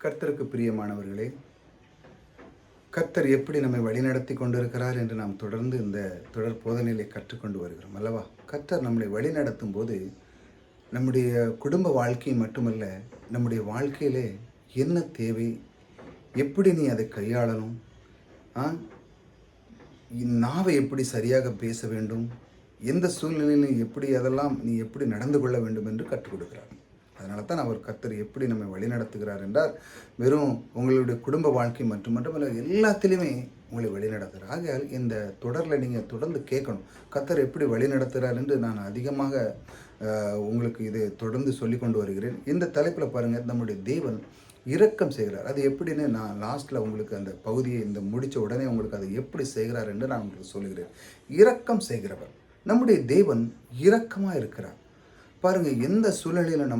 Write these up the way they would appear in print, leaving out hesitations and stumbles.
கர்த்தருக்கு பிரியமானவர்களே, கர்த்தர் எப்படி நம்மை வழிநடத்தி கொண்டிருக்கிறார் என்று நாம் தொடர்ந்து இந்த தொடர் போதனையிலே கற்றுக்கொண்டு வருகிறோம் அல்லவா? கர்த்தர் நம்மளை வழிநடத்தும் போது நம்முடைய குடும்ப வாழ்க்கை மட்டுமல்ல, நம்முடைய வாழ்க்கையிலே என்ன தேவை, எப்படி நீ அதை கையாளணும், ஆ நாவை எப்படி சரியாக பேச வேண்டும், எந்த சூழ்நிலையிலும் நீ எப்படி நடந்து கொள்ள வேண்டும் என்று கற்றுக் கொடுக்கிறார். அதனால தான் அவர் கர்த்தர் எப்படி நம்மை வழிநடத்துகிறார் என்றால், வெறும் உங்களுடைய குடும்ப வாழ்க்கை மட்டுமல்ல, எல்லாத்திலையுமே உங்களை வழிநடத்துகிறார். ஆகையால் இந்த தொடரில் நீங்கள் தொடர்ந்து கேட்கணும், கர்த்தர் எப்படி வழிநடத்துகிறார் என்று நான் அதிகமாக உங்களுக்கு இது தொடர்ந்து சொல்லி கொண்டு வருகிறேன். இந்த தலைப்பில் பாருங்கள், நம்முடைய தேவன் இரக்கம் செய்கிறார். அது எப்படின்னு நான் லாஸ்ட்டில் உங்களுக்கு அந்த பகுதியை இந்த முடித்த உடனே உங்களுக்கு அதை எப்படி செய்கிறார் என்று நான் உங்களுக்கு சொல்லுகிறேன். இரக்கம் செய்கிறவர் நம்முடைய தேவன் இரக்கமாக இருக்கிறார். பாருங்கள், எந்த சூழ்நிலையில்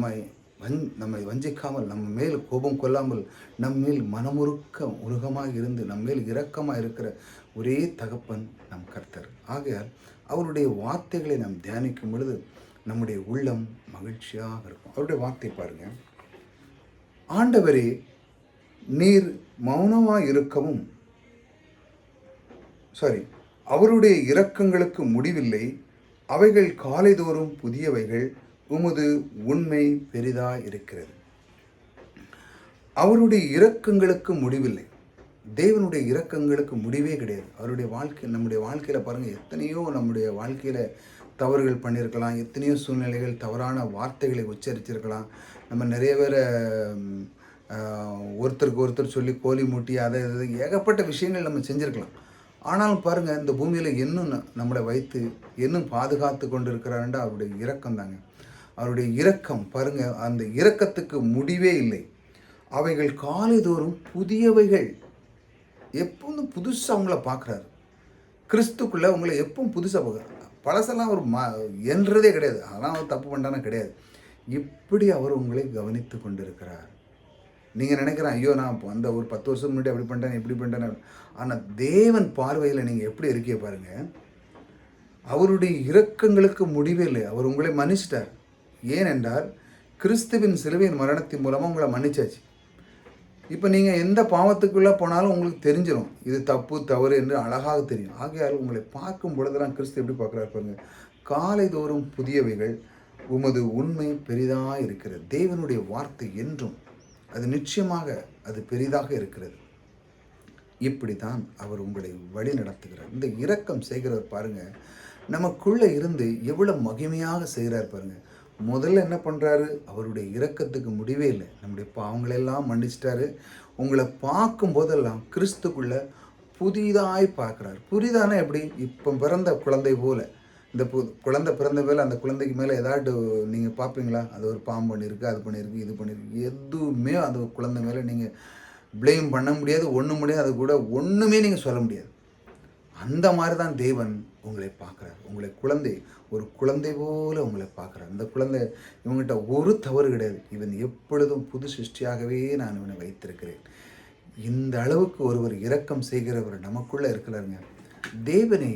நம்மை வஞ்சிக்காமல், நம்ம மேல் கோபம் கொள்ளாமல், நம்மேல் உருகமாக இருந்து நம்மேல் இரக்கமாக இருக்கிற ஒரே தகப்பன் நம் கர்த்தர். ஆகையால் அவருடைய வார்த்தைகளை நாம் தியானிக்கும் பொழுது நம்முடைய உள்ளம் மகிழ்ச்சியாக இருக்கும். அவருடைய வார்த்தை பாருங்கள், ஆண்டவரே நீர் மௌனமாக இருக்கவும் அவருடைய இரக்கங்களுக்கு முடிவில்லை, அவைகள் காலைதோறும் புதியவைகள், உமது உண்மை பெரிதாய் இருக்கிறது. அவருடைய இரக்கங்களுக்கு முடிவில்லை. தேவனுடைய இரக்கங்களுக்கு முடிவே கிடையாது. அவருடைய நம்முடைய வாழ்க்கையில் பாருங்கள், எத்தனையோ நம்முடைய வாழ்க்கையில் தவறுகள் பண்ணியிருக்கலாம், எத்தனையோ சூழ்நிலைகள் தவறான வார்த்தைகளை உச்சரிச்சிருக்கலாம். நம்ம நிறைய பேரை ஒருத்தருக்கு ஒருத்தர் சொல்லி கோலி மூட்டி அதை ஏகப்பட்ட விஷயங்கள் நம்ம செஞ்சுருக்கலாம். ஆனாலும் பாருங்கள், இந்த பூமியில் இன்னும் நம்மளை வைத்து இன்னும் பாதுகாத்து கொண்டு இருக்கிறாருன்றா அவருடைய இரக்கம் தாங்க. அவருடைய இரக்கம் பாருங்கள், அந்த இரக்கத்துக்கு முடிவே இல்லை. அவைகள் காலைதோறும் புதியவைகள். எப்பவும் புதுசாக அவங்கள பார்க்குறாரு. கிறிஸ்துக்குள்ளே உங்களை எப்பவும் புதுசாக பார்க்குறாரு. பழசெல்லாம் அவர் என்றதே கிடையாது. அதெல்லாம் அவர் தப்பு பண்ணானா கிடையாது. இப்படி அவர் உங்களை கவனித்து கொண்டு இருக்கிறார். நீங்கள் நினைக்கிறேன், ஐயோ நான் அந்த ஒரு 10 வருஷம் முன்னாடி அப்படி பண்ணிட்டேன் இப்படி பண்ணிட்டேன். ஆனால் தேவன் பார்வையில் நீங்கள் எப்படி இருக்கீங்க பாருங்கள். அவருடைய இரக்கங்களுக்கு முடிவே இல்லை. அவர் உங்களை மன்னிச்சிட்டார். ஏனென்றால் கிறிஸ்துவின் சிலுவையின் மரணத்தின் மூலமாக உங்களை மன்னிச்சாச்சு. இப்போ நீங்கள் எந்த பாவத்துக்குள்ளே போனாலும் உங்களுக்கு தெரிஞ்சிடும், இது தப்பு தவறு என்று அழகாக தெரியும். ஆகையால் உங்களை பார்க்கும் பொழுதெல்லாம் கிறிஸ்து எப்படி பார்க்குறாரு பாருங்கள், காலைதோறும் புதியவைகள், உமது உண்மை பெரிதாக இருக்கிறது. தேவனுடைய வார்த்தை என்றும் அது நிச்சயமாக அது பெரிதாக இருக்கிறது. இப்படி தான் அவர் உங்களை வழி நடத்துகிறார். இந்த இரக்கம் செய்கிறவர் பாருங்கள், நமக்குள்ளே இருந்து எவ்வளோ மகிமையாக செய்கிறார் பாருங்கள். முதல்ல என்ன பண்ணுறாரு, அவருடைய இரக்கத்துக்கு முடிவே இல்லை. நம்முடைய பாவங்களெல்லாம் மன்னிச்சிட்டாரு. உங்களை பார்க்கும் போதெல்லாம் கிறிஸ்துக்குள்ளே புதிதாய் பார்க்குறாரு. புதிதானா எப்படி, இப்போ பிறந்த குழந்தை போல். இந்த குழந்தை பிறந்த வேலை அந்த குழந்தைக்கு மேலே ஏதாட்டு நீங்கள் பார்ப்பீங்களா, அது ஒரு பாம்பு பண்ணியிருக்கு, அது பண்ணியிருக்கு, இது பண்ணியிருக்கு, எதுவுமே அந்த குழந்தை மேலே நீங்கள் ப்ளேம் பண்ண முடியாது, ஒன்றும் முடியாது, அது கூட ஒன்றுமே நீங்கள் சொல்ல முடியாது. அந்த மாதிரி தான் தேவன் உங்களை பார்க்குறார். உங்களை ஒரு குழந்தை போல உங்களை பார்க்குறார். இந்த குழந்தை இவங்ககிட்ட ஒரு தவறு கிடையாது. இவன் எப்பொழுதும் புது சிருஷ்டியாகவே நான் இவனை வைத்திருக்கிறேன். இந்த அளவுக்கு ஒருவர் இரக்கம் செய்கிறவர் நமக்குள்ளே இருக்கிறாருங்க. தேவனை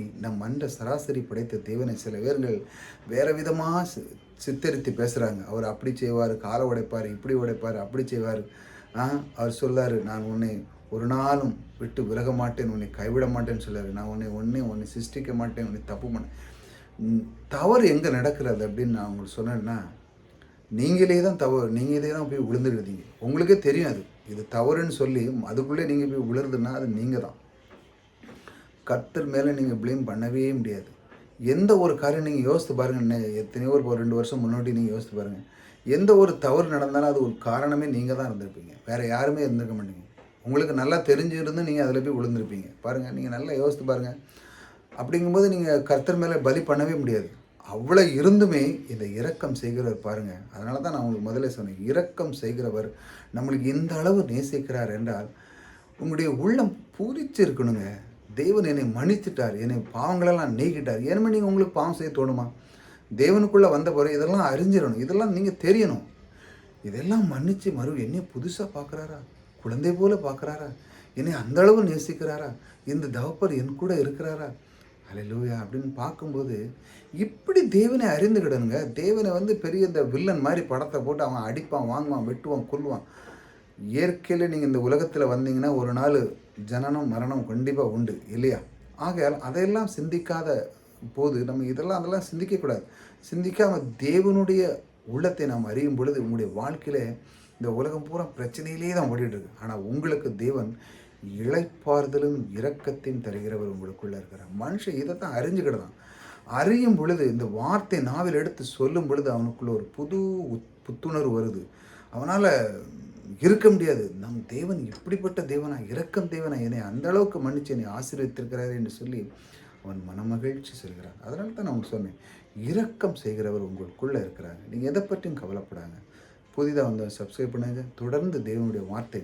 அண்ட சராசரி படைத்த தேவனை சில பேர்கள் வேறு விதமாக சித்தரித்து பேசுகிறாங்க. அவர் அப்படி செய்வார், காலை உடைப்பார், இப்படி உடைப்பார், அப்படி செய்வார். அவர் சொல்லார், நான் உன்னை ஒரு நாளும் விட்டு விலக மாட்டேன், உன்னை கைவிட மாட்டேன்னு சொல்லார். நான் உன்னை சிருஷ்டிக்க மாட்டேன், உன்னை தப்பு பண்ண. தவறு எங்கே நடக்கிறது அப்படின்னு நான் உங்களுக்கு சொன்னேன்னா, நீங்களே தான் போய் விழுந்துடுறீங்க. உங்களுக்கே தெரியும் இது தவறுன்னு சொல்லி அதுக்குள்ளே நீங்கள் போய் விழுறதுன்னா அது நீங்கள் தான். கர்த்தர் மேலே நீங்கள் ப்ளேம் பண்ணவே முடியாது. எந்த ஒரு காரியம் நீங்கள் யோசித்து பாருங்கள், எத்தனையோ ஒரு 2 வருஷம் முன்னாடி நீங்கள் யோசித்து பாருங்கள், எந்த ஒரு தவறு நடந்தாலும் அது ஒரு காரணமே நீங்கள் தான் இருந்திருப்பீங்க, வேறு யாருமே இருந்திருக்க மாட்டீங்க. உங்களுக்கு நல்லா தெரிஞ்சிருந்து நீங்கள் அதில் போய் விழுந்திருப்பீங்க. பாருங்கள், நீங்கள் நல்லா யோசித்து பாருங்கள். அப்படிங்கும்போது நீங்கள் கர்த்தர் மேலே பலி பண்ணவே முடியாது. அவ்வளோ இருந்துமே இந்த இரக்கம் செய்கிறவர் பாருங்கள். அதனால தான் நான் உங்களுக்கு முதல்ல சொன்னேன், இரக்கம் செய்கிறவர் நம்மளுக்கு இந்த அளவு நேசிக்கிறார் என்றால் உங்களுடைய உள்ளம் பூரிச்சு இருக்கணுங்க. தேவன் என்னை மன்னித்துட்டார், என்னை பாவங்களெல்லாம் நீக்கிட்டார். ஏன்மே நீங்கள் உங்களுக்கு பாவம் செய்ய தோணுமா? தேவனுக்குள்ளே வந்த பிறகு இதெல்லாம் அறிஞ்சிடணும், இதெல்லாம் நீங்கள் தெரியணும். இதெல்லாம் மன்னித்து என்னை புதுசாக பார்க்குறாரா, குழந்தை போல பார்க்குறாரா, என்னை அந்தளவு நேசிக்கிறாரா, இந்த தகப்பர் என் கூட இருக்கிறாரா, ஹல்லேலூயா அப்படின்னு பார்க்கும்போது இப்படி தேவனை அறிந்துக்கிடணுங்க. தேவனை பெரிய இந்த வில்லன் மாதிரி படத்தை போட்டு அவன் அடிப்பான், வாங்குவான், வெட்டுவான், கொல்லுவான். இயற்கையில் நீங்கள் இந்த உலகத்தில் வந்தீங்கன்னா ஒரு நாள் ஜனனம் மரணம் கண்டிப்பாக உண்டு இல்லையா? ஆகையால் அதையெல்லாம் சிந்திக்காத போது நம்ம அதெல்லாம் சிந்திக்கக்கூடாது. சிந்திக்காமல் தேவனுடைய உள்ளத்தை நாம் அறியும் பொழுது உங்களுடைய வாழ்க்கையில் இந்த உலகம் பூரா பிரச்சனையிலே தான் ஓடிட்டுருக்கு. ஆனால் உங்களுக்கு தேவன் இளைப்பாறுதலும் இரக்கத்தையும் தருகிறவர் உங்களுக்குள்ளே இருக்கிறார். மனுஷன் இதை தான் அறிஞ்சுக்கிடலாம். அறியும் பொழுது இந்த வார்த்தை நாவில் எடுத்து சொல்லும் பொழுது அவனுக்குள்ள ஒரு புத்துணர்வு வருது. அவனால் இருக்க முடியாது. நம் தேவன் இப்படிப்பட்ட தேவனா, இரக்கம் தேவனா, என்னை அந்த அளவுக்கு மன்னிச்சு என்னை ஆசீர்வதித்திருக்கிறார் என்று சொல்லி அவன் மனமகிழ்ச்சி செல்கிறான். அதனால தான் நான் உங்களுக்கு சொன்னேன், இரக்கம் செய்கிறவர் உங்களுக்குள்ளே இருக்கிறாங்க. நீங்கள் எதை பற்றியும் கவலைப்படாங்க. புதிதாக வந்து சப்ஸ்கிரைப் பண்ணுங்க. தொடர்ந்து தேவனுடைய வார்த்தை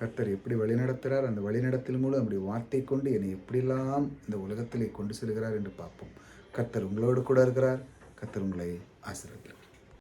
கர்த்தர் எப்படி வழிநடத்துகிறார், அந்த வழிநடத்தல் மூலம் நம்முடைய வார்த்தை கொண்டு என்னை எப்படிலாம் இந்த உலகத்திலே கொண்டு செல்கிறார் என்று பார்ப்போம். கர்த்தர் உங்களோடு கூட இருக்கிறார். கர்த்தர் உங்களை ஆசீர்வதிக்கிறார்.